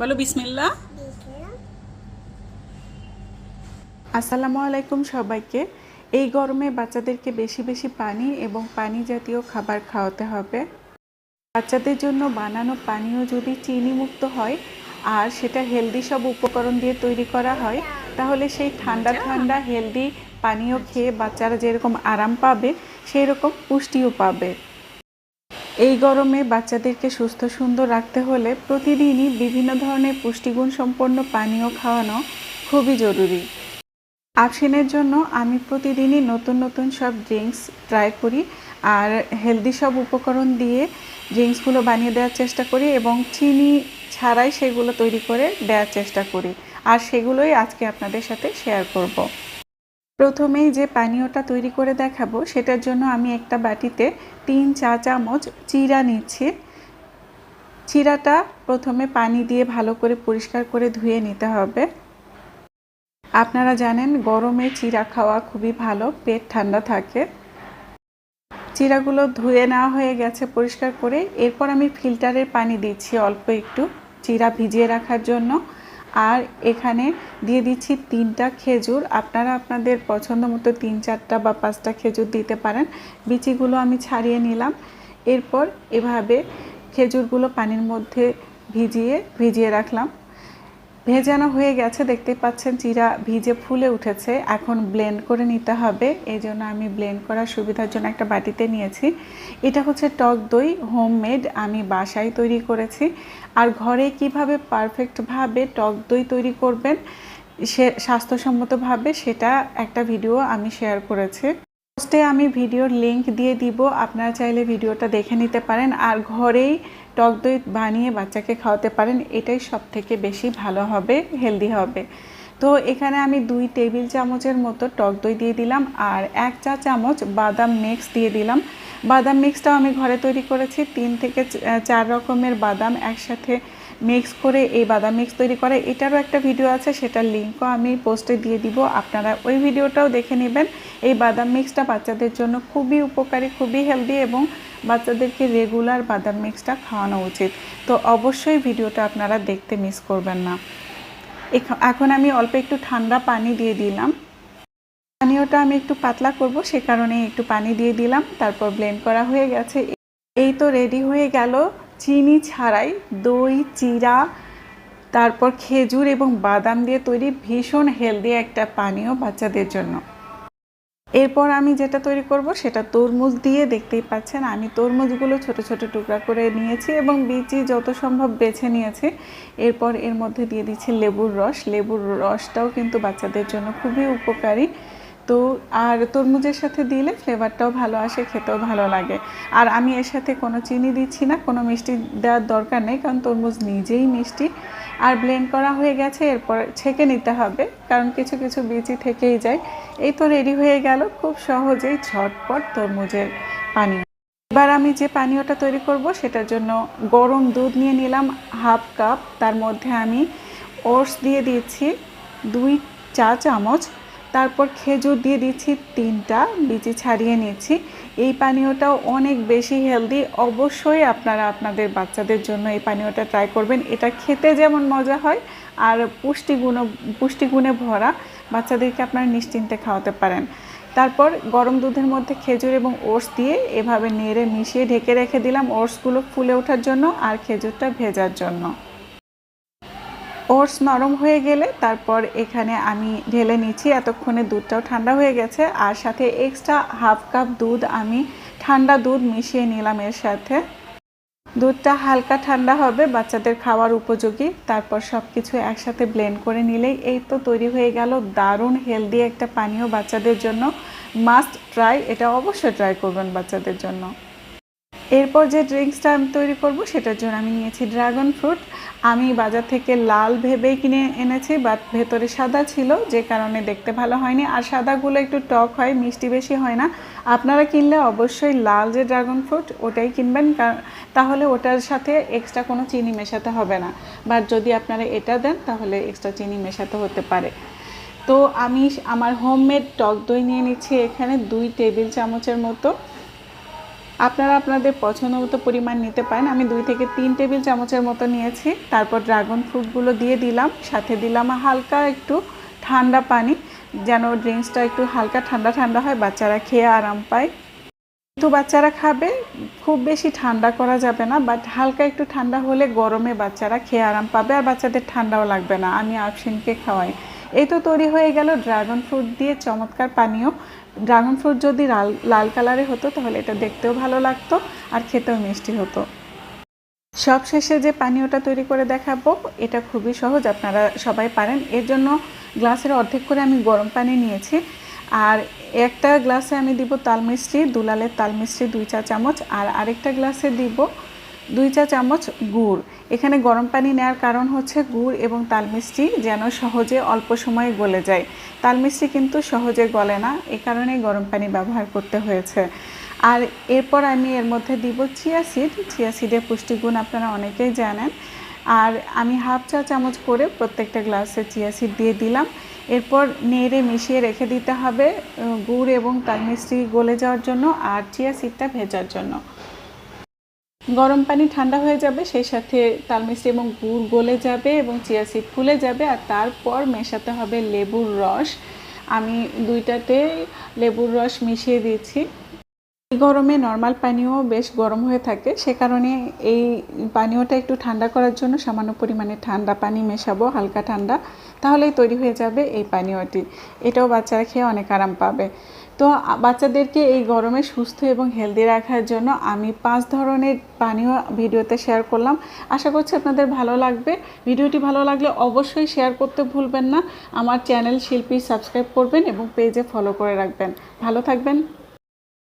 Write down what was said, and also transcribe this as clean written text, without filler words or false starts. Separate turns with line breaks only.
বলো বিসমিল্লাহ।
আসসালামু আলাইকুম সবাইকে। এই গরমে বাচ্চাদেরকে বেশি বেশি পানি এবং পানি জাতীয় খাবার খাওয়াতে হবে। বাচ্চাদের জন্য বানানো পানীয় যদি চিনি মুক্ত হয় আর সেটা হেলদি সব উপকরণ দিয়ে তৈরি করা হয়, তাহলে সেই ঠান্ডা ঠান্ডা হেলদি পানীয় খেয়ে বাচ্চারা যেরকম আরাম পাবে সেই রকম পুষ্টিও পাবে। এই গরমে বাচ্চাদেরকে সুস্থ সুন্দর রাখতে হলে প্রতিদিনই বিভিন্ন ধরনের পুষ্টিগুণ সম্পন্ন পানীয় খাওয়ানো খুবই জরুরি। আফসিনের জন্য আমি প্রতিদিনই নতুন নতুন সব ড্রিঙ্কস ট্রাই করি আর হেলদি সব উপকরণ দিয়ে ড্রিঙ্কসগুলো বানিয়ে দেওয়ার চেষ্টা করি এবং চিনি ছাড়াই সেগুলো তৈরি করে দেওয়ার চেষ্টা করি, আর সেগুলোই আজকে আপনাদের সাথে শেয়ার করব। প্রথমেই যে পানীয়টা তৈরি করে দেখাবো সেটার জন্য আমি একটা বাটিতে 3 চা চামচ চিরা নিচ্ছি। চিরাটা প্রথমে পানি দিয়ে ভালো করে পরিষ্কার করে ধুয়ে নিতে হবে। আপনারা জানেন গরমে চিরা খাওয়া খুবই ভালো, পেট ঠান্ডা থাকে। চিরাগুলো ধুয়ে নেওয়া হয়ে গেছে পরিষ্কার করে। এরপর আমি ফিল্টারের পানি দিচ্ছি অল্প একটু চিরা ভিজিয়ে রাখার জন্য। আর এখানে দিয়ে দিচ্ছি 3টা খেজুর। আপনারা আপনাদের পছন্দ মতো 3, 4টা বা 5টা খেজুর দিতে পারেন। বিচিগুলো আমি ছাড়িয়ে নিলাম। এরপর এভাবে খেজুরগুলো পানির মধ্যে ভিজিয়ে রাখলাম। ভেজানো হয়ে গেছে, দেখতে পাচ্ছেন চিরা ভিজে ফুলে উঠেছে। এখন ব্লেন্ড করে নিতে হবে। এই জন্য আমি ব্লেন্ড করার সুবিধার জন্য একটা বাটিতে নিয়েছি। এটা হচ্ছে টক দই, হোমমেড, আমি বাসায় তৈরি করেছি। আর ঘরে কিভাবে পারফেক্টভাবে টক দই তৈরি করবেন সে স্বাস্থ্যসম্মতভাবে সেটা একটা ভিডিও আমি শেয়ার করেছি। পোস্টে আমি ভিডিওর লিংক দিয়ে দিব, আপনারা চাইলে ভিডিওটা দেখে নিতে পারেন। আর ঘরেই টক দই বানিয়ে বাচ্চাকে খাওয়াতে পারেন, এটাই সবথেকে বেশি ভালো হবে, হেলদি হবে। তো এখানে আমি 2 টেবিল চামচের মতো টক দই দিয়ে দিলাম আর 1 চা চামচ বাদাম মিক্স দিয়ে দিলাম। বাদাম মিক্সটাও আমি ঘরে তৈরি করেছি। 3 থেকে 4 রকমের বাদাম একসাথে মিক্স করে এই বাদাম মিক্স তৈরি করে, এটারও একটা ভিডিও আছে, সেটার লিঙ্কও আমি পোস্টে দিয়ে দিব, আপনারা ওই ভিডিওটাও দেখে নেবেন। এই বাদাম মিক্সটা বাচ্চাদের জন্য খুবই উপকারী, খুবই হেলদি এবং বাচ্চাদেরকে রেগুলার বাদাম মিক্সটা খাওয়ানো উচিত। তো অবশ্যই ভিডিওটা আপনারা দেখতে মিস করবেন না। এখন আমি অল্প একটু ঠান্ডা পানি দিয়ে দিলাম। পানীয়টা আমি একটু পাতলা করব, সে কারণে একটু পানি দিয়ে দিলাম। তারপর ব্লেন্ড করা হয়ে গেছে। এই তো রেডি হয়ে গেল চিনি ছাড়াই দই, চিরা, তারপর খেজুর এবং বাদাম দিয়ে তৈরি ভীষণ হেলদি একটা পানীয় বাচ্চাদের জন্য। এরপর আমি যেটা তৈরি করব সেটা তরমুজ দিয়ে, দেখতেই পাচ্ছেন আমি তরমুজগুলো ছোট ছোট টুকরা করে নিয়েছি এবং বিচি যত সম্ভব বেছে নিয়েছি। এরপর এর মধ্যে দিয়ে দিচ্ছি লেবুর রস। লেবুর রসটাও কিন্তু বাচ্চাদের জন্য খুবই উপকারী। তো আর তরমুজের সাথে দিলে ফ্লেভারটাও ভালো আসে, খেতেও ভালো লাগে। আর আমি এর সাথে কোনো চিনি দিচ্ছি না, কোনো মিষ্টি দেওয়ার দরকার নেই, কারণ তরমুজ নিজেই মিষ্টি। আর ব্লেন্ড করা হয়ে গেছে, এরপর ছেঁকে নিতে হবে, কারণ কিছু কিছু বিচি থেকেই যায়। এই তো রেডি হয়ে গেল খুব সহজেই ঝটপট তরমুজের পানীয়। এবার আমি যে পানীয়টা তৈরি করব সেটার জন্য গরম দুধ নিয়ে নিলাম হাফ কাপ। তার মধ্যে আমি ওটস দিয়ে দিচ্ছি 2 চা চামচ। তারপর খেজুর দিয়ে দিচ্ছি 3টা, বিচি ছাড়িয়ে নিচ্ছি। এই পানীয়টাও অনেক বেশি হেলদি। অবশ্যই আপনারা আপনাদের বাচ্চাদের জন্য এই পানীয়টা ট্রাই করবেন। এটা খেতে যেমন মজা হয় আর পুষ্টিগুণে ভরা, বাচ্চাদেরকে আপনারা নিশ্চিন্তে খাওয়াতে পারেন। তারপর গরম দুধের মধ্যে খেজুর এবং ওটস দিয়ে এভাবে নেড়ে মিশিয়ে ঢেকে রেখে দিলাম ওটসগুলো ফুলে ওঠার জন্য আর খেজুরটা ভেজার জন্য। ওটস নরম হয়ে গেলে তারপর এখানে আমি ঢেলে নিচ্ছি। এতক্ষণে দুধটাও ঠান্ডা হয়ে গেছে আর সাথে এক্সট্রা হাফ কাপ দুধ আমি ঠান্ডা দুধ মিশিয়ে নিলাম এর সাথে। দুধটা হালকা ঠান্ডা হবে, বাচ্চাদের খাওয়ার উপযোগী। তারপর সব কিছু একসাথে ব্লেন্ড করে নিলেই এই তো তৈরি হয়ে গেল দারুণ হেলদি একটা পানীয় বাচ্চাদের জন্য। মাস্ট ট্রাই, এটা অবশ্যই ট্রাই করবেন বাচ্চাদের জন্য। এরপর যে ড্রিঙ্কসটা আমি তৈরি করব সেটার জন্য আমি নিয়েছি ড্রাগন ফ্রুট। আমি বাজার থেকে লাল ভেবেই কিনে এনেছি, বাট ভেতরে সাদা ছিল, যে কারণে দেখতে ভালো হয়নি। আর সাদাগুলো একটু টক হয়, মিষ্টি বেশি হয় না। আপনারা কিনলে অবশ্যই লাল যে ড্রাগন ফ্রুট ওটাই কিনবেন, তাহলে ওটার সাথে এক্সট্রা কোনো চিনি মেশাতে হবে না। বাট যদি আপনারা এটা দেন তাহলে এক্সট্রা চিনি মেশাতে হতে পারে। তো আমি আমার হোমমেড টক দই নিয়ে নিচ্ছি এখানে 2 টেবিল চামচের মতো। আপনারা আপনাদের পছন্দ মতো পরিমাণ নিতে পারেন। আমি 2 থেকে 3 টেবিল চামচের মতো নিয়েছি। তারপর ড্রাগন ফ্রুটগুলো দিয়ে দিলাম, সাথে দিলাম হালকা একটু ঠান্ডা পানি, যেন ড্রিঙ্কসটা একটু হালকা ঠান্ডা ঠান্ডা হয়, বাচ্চারা খেয়ে আরাম পায়। কিন্তু বাচ্চারা খাবে, খুব বেশি ঠান্ডা করা যাবে না, বাট হালকা একটু ঠান্ডা হলে গরমে বাচ্চারা খেয়ে আরাম পাবে আর বাচ্চাদের ঠান্ডাও লাগবে না। আমি আফসিনকে খাওয়াই। এই তো তৈরি হয়ে গেল ড্রাগন ফ্রুট দিয়ে চমৎকার পানীয়। ড্রাগন ফ্রুট যদি লাল কালারে হতো তাহলে এটা দেখতেও ভালো লাগতো আর খেতেও মিষ্টি হতো। সবশেষে যে পানীয়টা তৈরি করে দেখাবো, এটা খুবই সহজ, আপনারা সবাই পারেন। এর জন্য গ্লাসের অর্ধেক করে আমি গরম পানি নিয়েছি, আর একটা গ্লাসে আমি দিব তাল মিষ্টি, দুলালের তাল মিষ্টি 2 চা চামচ, আর আরেকটা গ্লাসে দিব 2 চা চামচ গুড়। এখানে গরম পানি নেওয়ার কারণ হচ্ছে গুড় এবং তাল মিষ্টি যেন সহজে অল্প সময়ে গলে যায়। তাল মিষ্টি কিন্তু সহজে গলে না, এই কারণে গরম পানি ব্যবহার করতে হয়েছে। আর এরপর আমি এর মধ্যে দিব চিয়া সিড। চিয়া সিডের পুষ্টিগুণ আপনারা অনেকেই জানেন। আর আমি হাফ চা চামচ করে প্রত্যেকটা গ্লাসে চিয়া সিড দিয়ে দিলাম। এরপর নেড়ে মিশিয়ে রেখে দিতে হবে গুড় এবং তাল মিষ্টি গলে যাওয়ার জন্য আর চিয়া সিডটা ভেজার জন্য। গরম পানি ঠান্ডা হয়ে যাবে, সেই সাথে তাল মিষ্টি এবং গুড় গলে যাবে এবং চিয়া সিড ফুলে যাবে, আর তারপর মেশাতে হবে লেবুর রস। আমি 2টাতে লেবুর রস মিশিয়ে দিয়েছি। এই গরমে নর্মাল পানীয় বেশ গরম হয়ে থাকে, সে কারণে এই পানীয়টা একটু ঠান্ডা করার জন্য সামান্য পরিমাণে ঠান্ডা পানি মেশাবো, হালকা ঠান্ডা, তাহলেই তৈরি হয়ে যাবে এই পানীয়টি। এটাও বাচ্চারা খেয়ে অনেক আরাম পাবে। তো বাচ্চাদেরকে এই গরমে সুস্থ এবং হেলদি রাখার জন্য আমি 5 ধরনের পানীয় ভিডিওতে শেয়ার করলাম। আশা করছি আপনাদের ভালো লাগবে। ভিডিওটি ভালো লাগলে অবশ্যই শেয়ার করতে ভুলবেন না। আমার চ্যানেল শিল্পী সাবস্ক্রাইব করবেন এবং পেজে ফলো করে রাখবেন। ভালো থাকবেন।